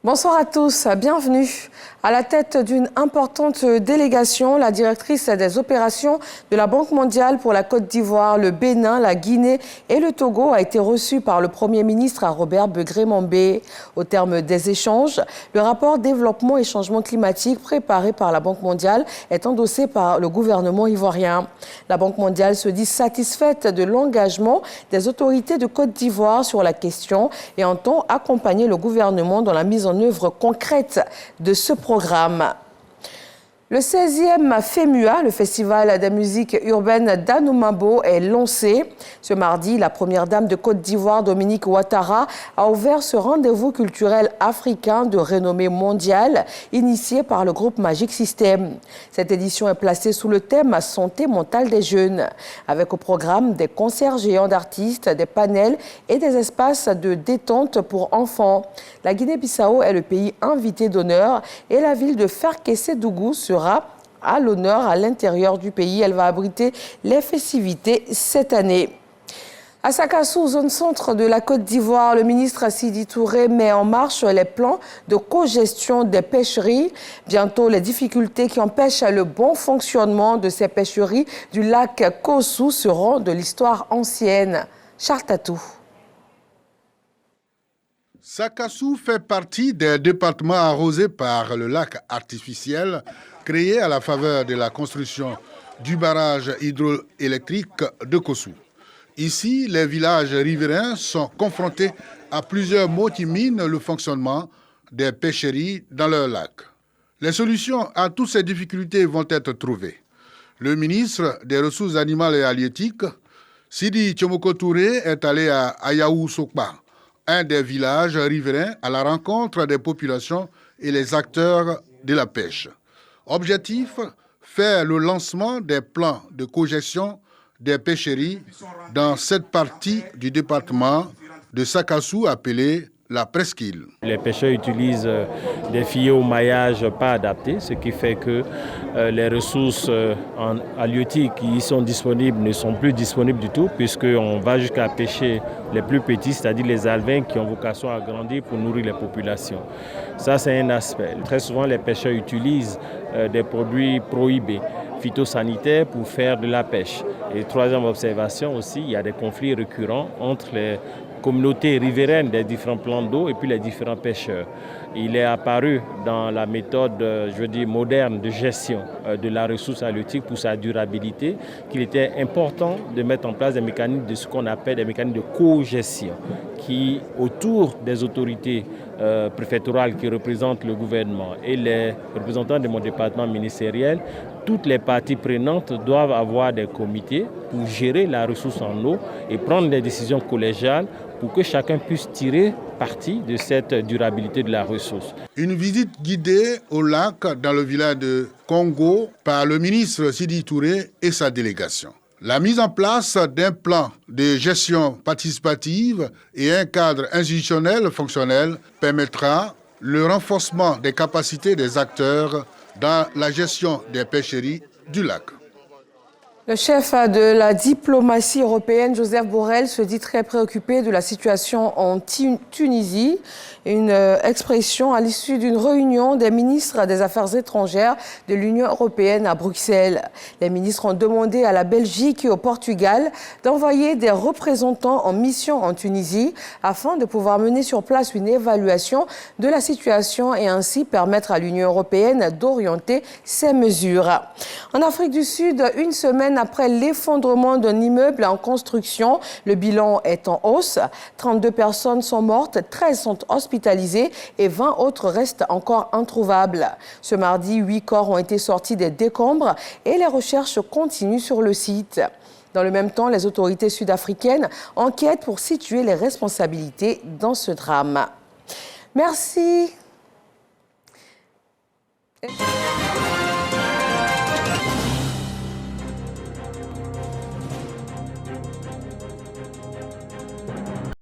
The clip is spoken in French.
Bonsoir à tous, bienvenue. À la tête d'une importante délégation, la directrice des opérations de la Banque mondiale pour la Côte d'Ivoire, le Bénin, la Guinée et le Togo a été reçue par le Premier ministre Robert Begré-Mambé. Au terme des échanges, le rapport développement et changement climatique préparé par la Banque mondiale est endossé par le gouvernement ivoirien. La Banque mondiale se dit satisfaite de l'engagement des autorités de Côte d'Ivoire sur la question et entend accompagner le gouvernement dans la mise en œuvre concrète de ce programme. Le 16e FEMUA, le Festival de musique urbaine d'Anoumabo, est lancé. Ce mardi, la première dame de Côte d'Ivoire, Dominique Ouattara, a ouvert ce rendez-vous culturel africain de renommée mondiale, initié par le groupe Magic System. Cette édition est placée sous le thème « Santé mentale des jeunes », avec au programme des concerts géants d'artistes, des panels et des espaces de détente pour enfants. La Guinée-Bissau est le pays invité d'honneur et la ville de Ferkessé-Dougou sera à l'honneur à l'intérieur du pays. Elle va abriter les festivités cette année. À Sakassou, zone centre de la Côte d'Ivoire, le ministre Sidi Touré met en marche les plans de cogestion des pêcheries. Bientôt, les difficultés qui empêchent le bon fonctionnement de ces pêcheries du lac Kossou seront de l'histoire ancienne. Charles Tatou. Sakassou fait partie des départements arrosés par le lac artificiel créé à la faveur de la construction du barrage hydroélectrique de Kossou. Ici, les villages riverains sont confrontés à plusieurs maux qui minent le fonctionnement des pêcheries dans leur lac. Les solutions à toutes ces difficultés vont être trouvées. Le ministre des Ressources animales et halieutiques, Sidi Tchomoko Touré, est allé à Ayaou Sokpa, un des villages riverains, à la rencontre des populations et les acteurs de la pêche. Objectif, faire le lancement des plans de cogestion des pêcheries dans cette partie du département de Sakassou appelée la presqu'île. Les pêcheurs utilisent des filets au maillage pas adaptés, ce qui fait que les ressources halieutiques qui y sont disponibles ne sont plus disponibles du tout, puisqu'on va jusqu'à pêcher les plus petits, c'est-à-dire les alevins qui ont vocation à grandir pour nourrir les populations. Ça, c'est un aspect. Très souvent, les pêcheurs utilisent des produits prohibés, phytosanitaires, pour faire de la pêche. Et troisième observation aussi, il y a des conflits récurrents entre les communautés riveraines des différents plans d'eau et puis les différents pêcheurs. Il est apparu dans la méthode, moderne de gestion de la ressource halieutique pour sa durabilité qu'il était important de mettre en place des mécanismes de ce qu'on appelle des mécanismes de co-gestion qui, autour des autorités préfectorales qui représentent le gouvernement et les représentants de mon département ministériel, toutes les parties prenantes doivent avoir des comités pour gérer la ressource en eau et prendre des décisions collégiales pour que chacun puisse tirer parti de cette durabilité de la ressource. Une visite guidée au lac dans le village de Congo par le ministre Sidi Touré et sa délégation. La mise en place d'un plan de gestion participative et un cadre institutionnel fonctionnel permettra le renforcement des capacités des acteurs dans la gestion des pêcheries du lac. Le chef de la diplomatie européenne, Joseph Borrell, se dit très préoccupé de la situation en Tunisie. Une expression à l'issue d'une réunion des ministres des Affaires étrangères de l'Union européenne à Bruxelles. Les ministres ont demandé à la Belgique et au Portugal d'envoyer des représentants en mission en Tunisie afin de pouvoir mener sur place une évaluation de la situation et ainsi permettre à l'Union européenne d'orienter ses mesures. En Afrique du Sud, une semaine après l'effondrement d'un immeuble en construction, le bilan est en hausse. 32 personnes sont mortes, 13 sont hospitalisées et 20 autres restent encore introuvables. Ce mardi, 8 corps ont été sortis des décombres et les recherches continuent sur le site. Dans le même temps, les autorités sud-africaines enquêtent pour situer les responsabilités dans ce drame. Merci.